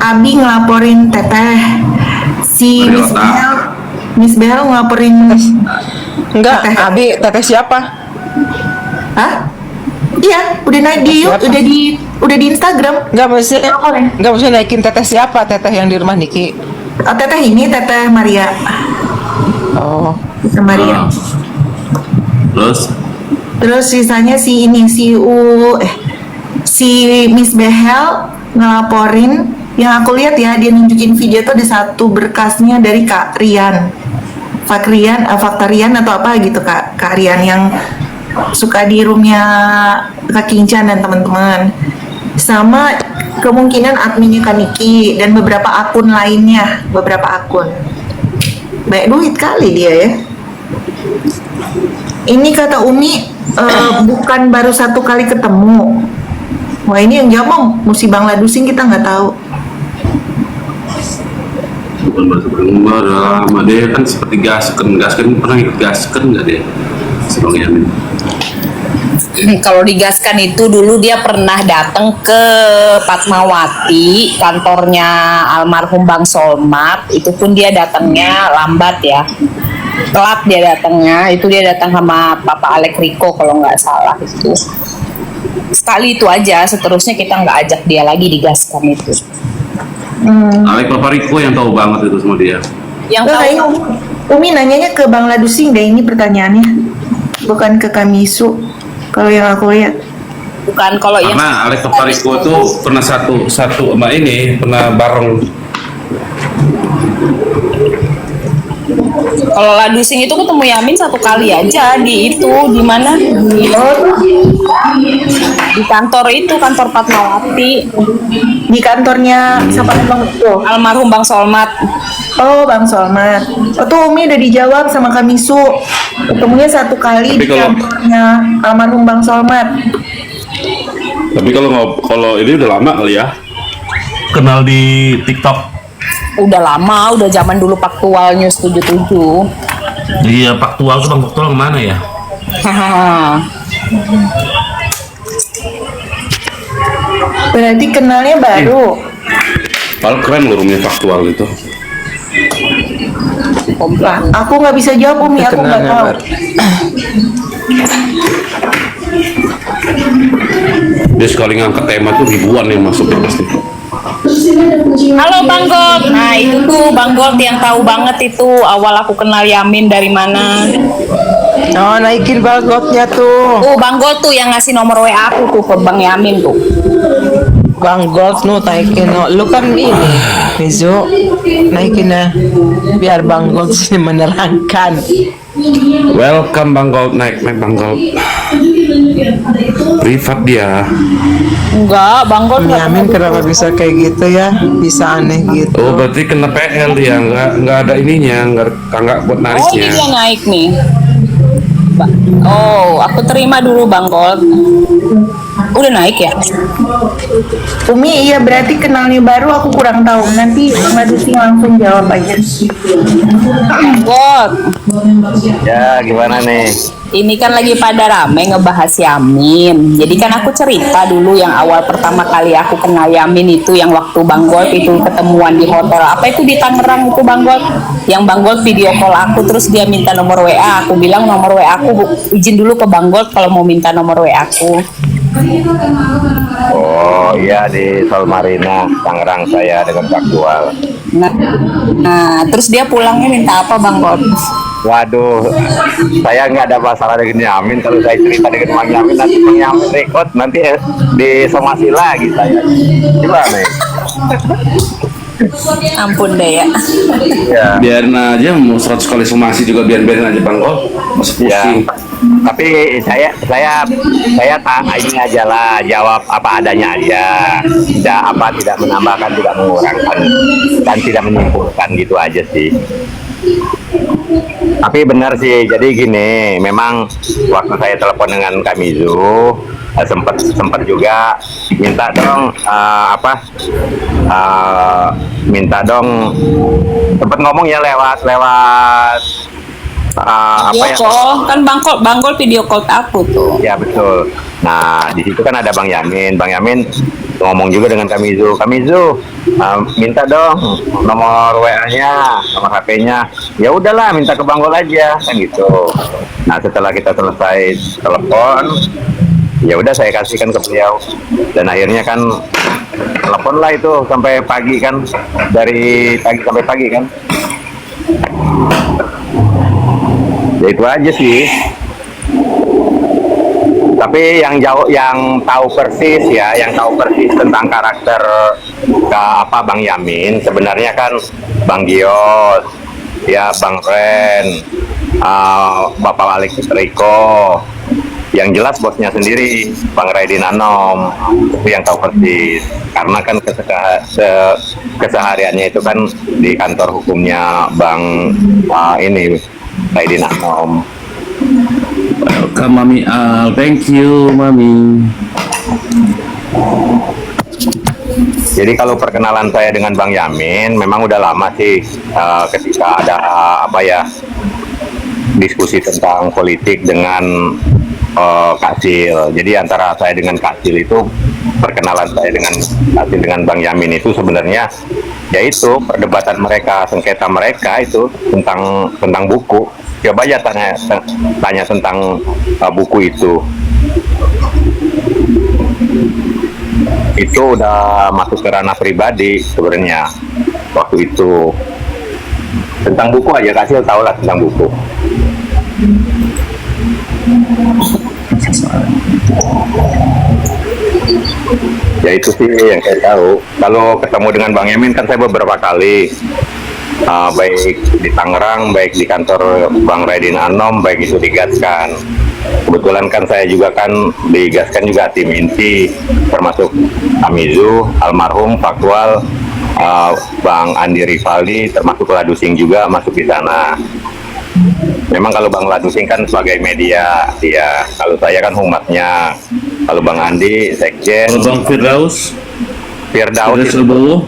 Abi ngelaporin Teteh, si Miss Behel ngelaporin Enggak, Teteh. Teteh siapa? Hah? Iya, udah naik di Siapa? udah di Instagram. Enggak maksudnya, Ngelaporin. enggak maksudnya naikin Teteh siapa? Teteh yang di rumah Niki. Oh, Teteh ini Teteh Maria. Oh, Teteh Maria. Terus Sisanya si Miss Behel ngelaporin, yang aku lihat ya, dia nunjukin video tuh ada satu berkasnya dari Kak Rian. Fakta Rian atau apa gitu, Kak Rian yang suka di roomnya Kak Kincan dan teman-teman. Sama kemungkinan adminnya Kak Niki dan beberapa akun lainnya, beberapa akun. Banyak duit kali dia ya. Ini kata Umi bukan baru satu kali ketemu. Wah, ini yang jawab mesti Bang Ladusing, kita nggak tahu. bukan bahasa berkembang udah lama deh kan, seperti gasken pernah ikut gasken nggak deh si Bang Yamin? Kalau digaskan itu dulu dia pernah datang ke Fatmawati, kantornya almarhum Bang Solmat. Itu pun dia datangnya lambat ya, telat dia datangnya. Itu dia datang sama Papa Alek Riko kalau nggak salah. Itu sekali itu aja, seterusnya kita nggak ajak dia lagi digaskan itu. Alek Papa Riko yang tahu banget itu sama dia. Yang Nah, tahu kayaknya Umi nanyanya ke Bang Ladusing deh, ini pertanyaannya, bukan ke Kamisu. Kalau yang aku lihat. bukan kalau yang Karena Alek Papa Riko tuh pernah satu sama ini, pernah bareng. kalau Ladusing itu ketemu Yamin satu kali aja di itu di mana di kantor itu, kantor Fatmawati, Di kantornya siapa Bang itu? almarhum Bang Solmat. Oh, Bang Solmat. Oh, tuh Umi udah dijawab sama Kamisu. Ketemunya satu kali Tapi di kalau- kantornya almarhum Bang Solmat. Tapi kalau ini udah lama kali ya. Kenal di TikTok. Udah lama, udah zaman dulu Faktual News 77. Iya, Faktual tuh Bang Faktual kemana ya? Berarti kenalnya baru. Padahal keren loh roomnya Faktual itu. Lah, aku nggak bisa jawab Umi, aku nggak kenalnya tahu. baru. Dia sekali ngangkat tema tuh ribuan yang masuk pasti. Halo Bang Gold. Nah itu tuh Bang Gold yang tahu banget itu awal aku kenal Yamin dari mana. Oh, naikin bagotnya tuh. Bang Gold tuh yang ngasih nomor WA aku tuh ke Bang Yamin tuh. Bang Gold nu naikin no. Lu kan ini Mizu naikin ya biar Bang Gold sih menerangkan. Welcome Bang Gold, naik Bang Gold. Privat dia. Enggak, Bang Gold nggak Yamin pernah kenapa bisa kayak gitu ya? Bisa aneh gitu. Oh, berarti kena PL dia, nggak ada ininya, nggak buat Oh ini nariknya. dia naik nih. Oh, aku terima dulu Bang Gold. Udah naik ya? Umi, iya berarti kenalnya baru, aku kurang tahu. Nanti Bang Ladusing langsung jawab aja. Bang Gold, Ya, gimana nih? ini kan lagi pada rame ngebahas Yamin. Jadi kan aku cerita dulu yang awal pertama kali aku kenal Yamin itu yang waktu Bang Gold itu ketemuan di hotel. Apa itu di Tangerang itu Bang Gold? Yang Bang Gold video call aku terus dia minta nomor WA. Aku bilang nomor WA aku izin dulu ke Bang Gold kalau mau minta nomor WA aku. Oh iya, di Sol Marina, Tangerang saya dengan Faktual. Nah, terus dia pulangnya minta apa Bang Gold? Waduh, saya nggak ada masalah dengan Yamin. Kalau saya cerita dengan Bang Yamin, nanti Bang Yamin record, nanti disomasi lagi saya. Gimana nih? Ampun deh ya. Ya, Biarin aja, mau 100 kali somasi juga biarin aja Bang Gold. Masih ya. pusing. Tapi saya tak ini aja lah, jawab apa adanya aja. Tidak menambahkan, tidak mengurangkan, dan tidak menyimpulkan, gitu aja sih. Tapi benar sih, jadi gini, memang waktu saya telepon dengan Kamizu, sempat juga minta dong minta dong, sempat ngomong ya lewat Video call kan Bang Gold video call aku tuh. Ya betul. Nah di situ kan ada Bang Yamin. Bang Yamin ngomong juga dengan Kamizu, minta dong nomor WA-nya, nomor HP-nya. Ya udahlah, minta ke Bang Gol aja kan gitu. Nah setelah kita selesai telepon, ya udah saya kasihkan ke beliau, dan akhirnya kan telepon lah itu sampai pagi kan, dari pagi sampai pagi kan. Ya itu aja sih. Tapi yang tahu persis ya, yang tahu persis tentang karakter Bang Yamin sebenarnya kan Bang Gios, ya Bang Ren, Bapak Alex Riko, yang jelas bosnya sendiri Bang Raidin Anom itu yang tahu persis, karena kan kesehariannya itu kan di kantor hukumnya Bang ini Raidin Anom. Welcome Mami Al, thank you Mami. Jadi kalau perkenalan saya dengan Bang Yamin memang udah lama sih, ketika ada diskusi tentang politik dengan Kasil. Jadi antara saya dengan Kasil itu, perkenalan saya dengan Kasil dengan Bang Yamin itu sebenarnya yaitu perdebatan mereka, sengketa mereka itu tentang buku. Coba aja tanya tentang buku itu udah masuk ke ranah pribadi sebenarnya waktu itu. Tentang buku aja Kasil tahu lah tentang buku. Ya itu sih yang saya tahu. Kalau ketemu dengan Bang Yamin kan saya beberapa kali, baik di Tangerang, baik di kantor Bang Raidin Anom, baik itu di Gaskan. Kebetulan kan saya juga kan di Gaskan juga tim inti, termasuk Amizu, almarhum Faktual, Bang Andi Rivaldi, termasuk Ladusing juga masuk di sana. Memang kalau Bang Ladusing kan sebagai media, dia. Kalau saya kan humasnya. Kalau Bang Andi, sekjen. Bang Firdaus Itu,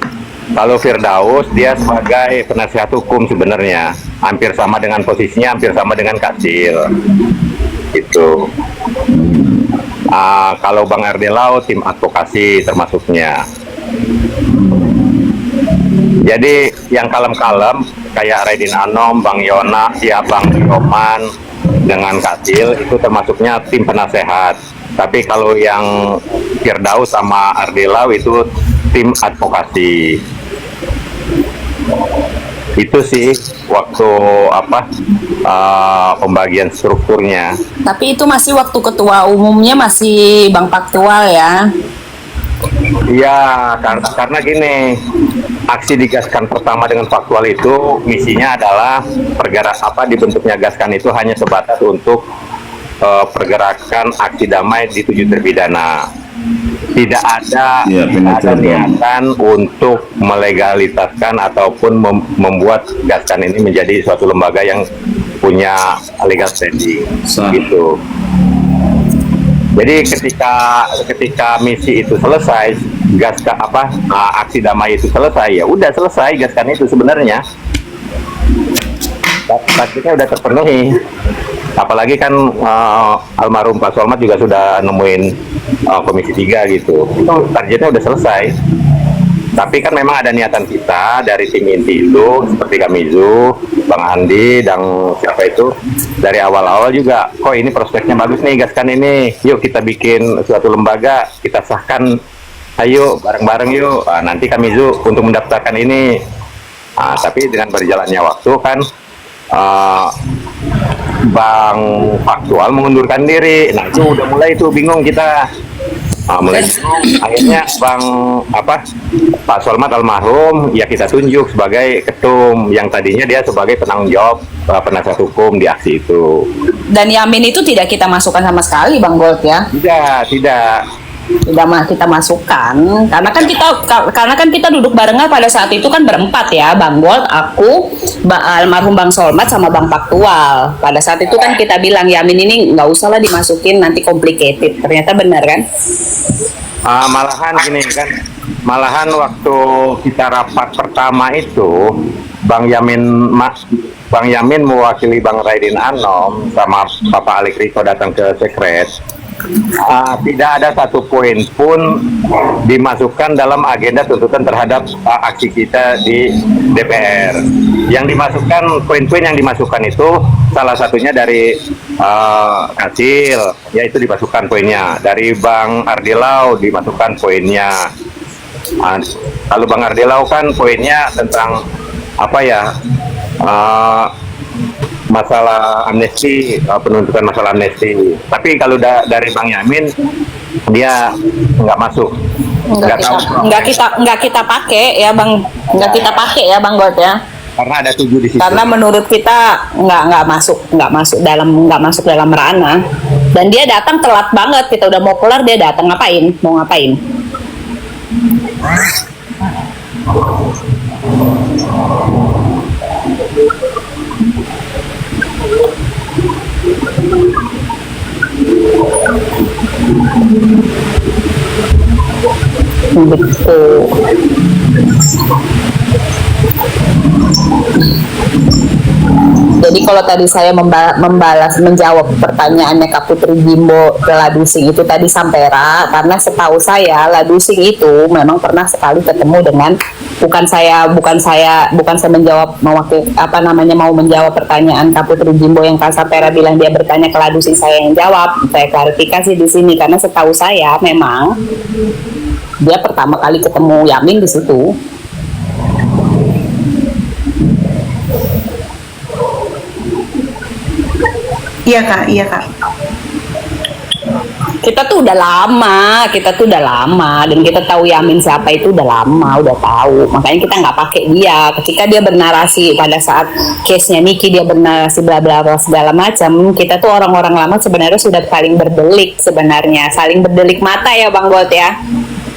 kalau Firdaus dia sebagai penasihat hukum sebenarnya, hampir sama dengan posisinya, hampir sama dengan Kasil. Itu. Kalau Bang RD Lau tim advokasi termasuknya. Jadi yang kalem-kalem kayak Raidin Anom, Bang Yona, ya Bang Yoman dengan Kasil itu termasuknya tim penasehat. Tapi kalau yang Firdaus sama Ardelau itu tim advokasi. Itu sih waktu pembagian strukturnya. Tapi itu masih waktu ketua umumnya masih Bang Faktual ya. Iya, karena gini, aksi di Gaskan pertama dengan Faktual itu misinya adalah dibentuknya Gaskan itu hanya sebatas untuk pergerakan aksi damai di 7 terpidana. Tidak ada niatan untuk melegalitaskan ataupun membuat Gaskan ini menjadi suatu lembaga yang punya legal standing. Gitu. Jadi ketika misi itu selesai, aksi damai itu selesai, ya udah selesai Gaskan itu sebenarnya. Targetnya udah terpenuhi. Apalagi kan almarhum Pak Solmat juga sudah nemuin Komisi 3 gitu. Itu targetnya udah selesai. Tapi kan memang ada niatan kita dari tim inti itu, seperti Kamizu, Bang Andi, dan siapa itu, dari awal-awal juga, kok ini prospeknya bagus nih, Gaskan ini, yuk kita bikin suatu lembaga, kita sahkan, ayo bareng-bareng yuk, nanti Kamizu untuk mendaftarkan ini. Tapi dengan berjalannya waktu kan, Bang Faktual mengundurkan diri, nah itu udah mulai tuh bingung kita. Akhirnya Pak Solmat almarhum ya kita tunjuk sebagai ketum, yang tadinya dia sebagai penanggung jawab penasihat hukum di aksi itu. Dan Yamin itu tidak kita masukkan sama sekali Bang Gold ya. Tidak kita masukkan karena kan kita duduk barengan pada saat itu kan berempat ya, Bang Gold, aku, almarhum Bang Solmat sama Bang Faktual. Pada saat itu kan kita bilang Yamin ini nggak usah lah dimasukin, nanti complicated. Ternyata benar kan? Malahan waktu kita rapat pertama itu Bang Yamin mewakili Bang Raidin Anom sama Bapak Alex Riko datang ke sekret. Tidak ada satu poin pun dimasukkan dalam agenda tuntutan terhadap aksi kita di DPR. Yang dimasukkan, poin-poin yang dimasukkan itu salah satunya dari Kacil, yaitu dimasukkan poinnya. Dari Bang Ardilau dimasukkan poinnya. Kalau Bang Ardilau kan poinnya tentang apa ya? Masalah amnesti, penuntutan masalah amnesti. Tapi kalau dari Bang Yamin, dia nggak masuk. Nggak kita pakai ya Bang, nggak kita pakai ya Bang God ya. Karena ada 7 di situ. Karena menurut kita nggak masuk dalam ranah. Dan dia datang telat banget. Kita udah mau kelar dia datang ngapain? Mau ngapain? Betul. Jadi kalau tadi saya menjawab pertanyaannya Kak Putri Jimbo ke Ladusing itu tadi Sampera, karena setahu saya Ladusing itu memang pernah sekali ketemu dengan bukan saya menjawab mau menjawab pertanyaan Kak Putri Jimbo yang Kak Sampera bilang dia bertanya ke Ladusing, saya yang jawab. Saya klarifikasi di sini karena setahu saya memang dia pertama kali ketemu Yamin di situ. Iya Kak, iya Kak. Kita tuh udah lama dan kita tahu Yamin siapa itu udah lama, udah tahu. Makanya kita nggak pakai dia. Ketika dia bernarasi pada saat case-nya Niki, dia bernarasi bla bla bla segala macam. Kita tuh orang-orang lama sebenarnya sudah saling berdelik mata ya Bang Bot ya.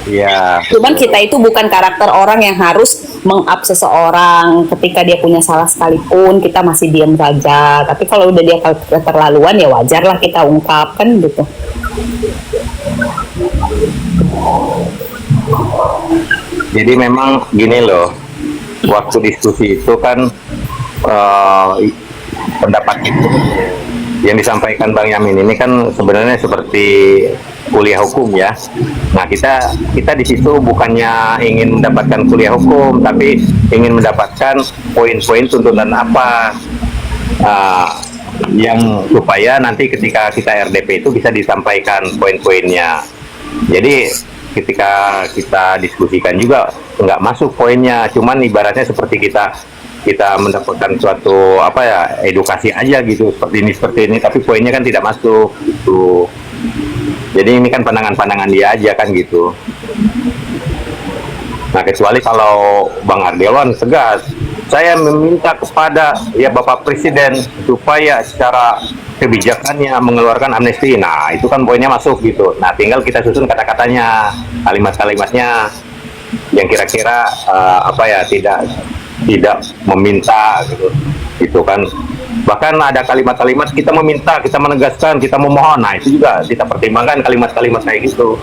Iya. Cuman kita itu bukan karakter orang yang harus meng-up seseorang ketika dia punya salah sekalipun, kita masih diam saja. Tapi kalau udah dia keterlaluan ya wajar lah kita ungkapkan gitu. Jadi memang gini loh, waktu diskusi itu kan pendapat itu yang disampaikan Bang Yamin ini kan sebenarnya seperti kuliah hukum ya. Nah kita di situ bukannya ingin mendapatkan kuliah hukum, tapi ingin mendapatkan poin-poin tuntutan apa yang supaya nanti ketika kita RDP itu bisa disampaikan poin-poinnya. Jadi ketika kita diskusikan juga nggak masuk poinnya, cuman ibaratnya seperti kita mendapatkan suatu edukasi aja gitu, seperti ini tapi poinnya kan tidak masuk gitu. Jadi ini kan pandangan-pandangan dia aja kan gitu. Nah kecuali kalau Bang Ardiawan tegas, saya meminta kepada Bapak Presiden supaya secara kebijakannya mengeluarkan amnesti. Nah itu kan poinnya masuk gitu. Nah tinggal kita susun kata-katanya, kalimat-kalimatnya yang kira-kira tidak meminta gitu kan. Bahkan ada kalimat-kalimat kita meminta, kita menegaskan, kita memohon. Nah itu juga kita pertimbangkan kalimat-kalimat kayak gitu.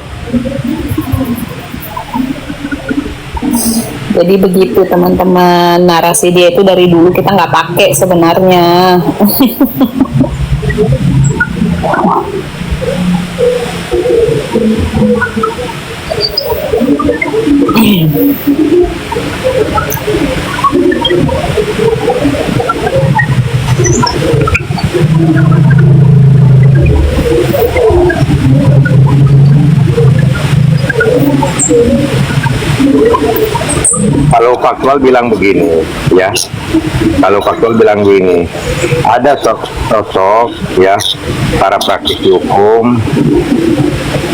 Jadi begitu teman-teman, narasi dia itu dari dulu kita nggak pakai sebenarnya. Kalau faktual bilang begini ya, ada sosok ya para praktisi hukum,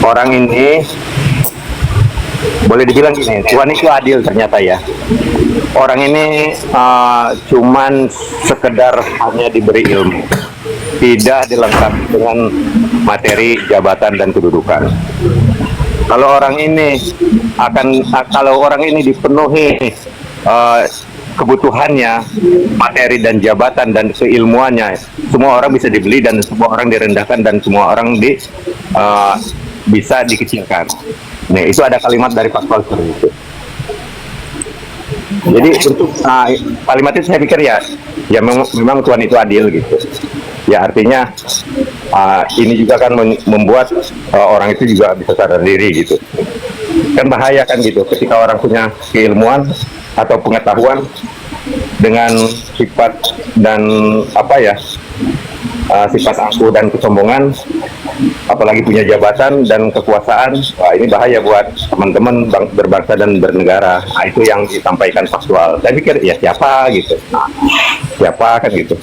orang ini boleh dibilang gini, Tuhan itu adil ternyata ya. Orang ini cuman sekedar hanya diberi ilmu, tidak dilengkapi dengan materi jabatan dan kedudukan. Kalau orang ini dipenuhi kebutuhannya, materi dan jabatan dan keilmuannya, semua orang bisa dibeli dan semua orang direndahkan dan semua orang bisa dikecilkan. Nih, itu ada kalimat dari Pak Walter itu. Jadi untuk kalimat itu saya pikir ya memang Tuhan itu adil gitu. Ya artinya ini juga kan membuat orang itu juga bisa sadar diri gitu. Kan bahaya kan gitu ketika orang punya keilmuan atau pengetahuan dengan sifat dan sifat angkuh dan kesombongan, apalagi punya jabatan dan kekuasaan. Wah, ini bahaya buat teman-teman berbangsa dan bernegara. Nah, itu yang disampaikan faktual. Saya pikir ya siapa gitu, siapa kan gitu.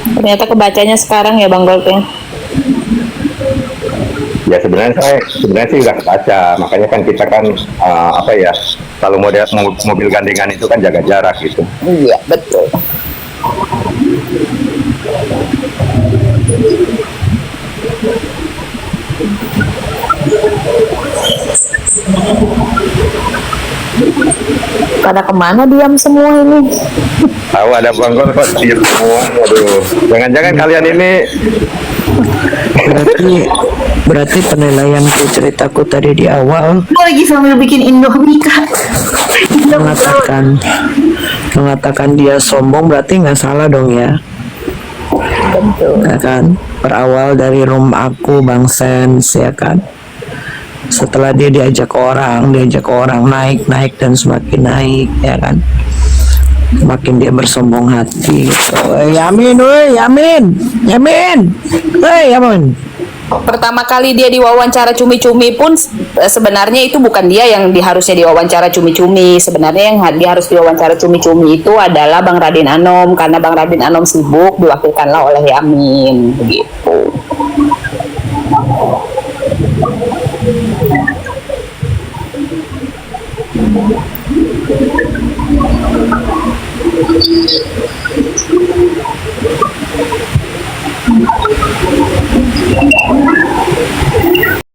Ternyata kebacanya sekarang ya Bang Gold ya. Ya sebenarnya sih udah kebaca, makanya kan kita kan kalau mobil gandengan itu kan jaga jarak gitu. Iya betul. Pada kemana diam semua ini? Tahu ada Bang Gol kok diam semua. Aduh, jangan-jangan kalian ini Berarti penilaianku ceritaku tadi di awal Aku lagi sambil bikin Indomie Kak. mengatakan dia sombong, berarti nggak salah dong ya. Ya kan, berawal dari room aku Bang Sens ya kan. Setelah dia diajak orang naik dan semakin naik ya kan. Makin dia bersombong hati gitu. Yamin. Pertama kali dia diwawancara cumi-cumi pun sebenarnya itu bukan dia yang harusnya diwawancara cumi-cumi. Sebenarnya yang dia harus diwawancara cumi-cumi itu adalah Bang Raden Anom, karena Bang Raden Anom sibuk, diwakilkanlah oleh Yamin begitu.